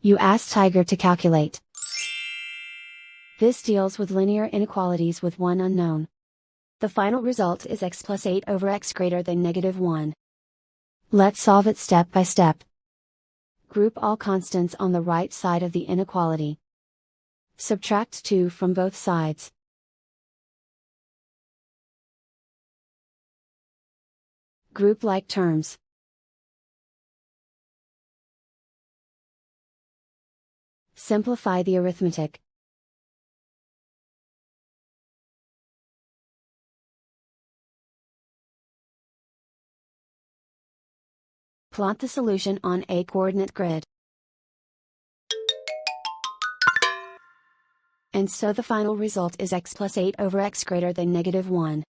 You ask Tiger to calculate. This deals with linear inequalities with one unknown. The final result is x plus 8 over x greater than -1. Let's solve it step by step. Group all constants on the right side of the inequality. Subtract 2 from both sides. Group like terms. Simplify the arithmetic. Plot the solution on a coordinate grid. And so the final result is x plus 8 over x greater than -1.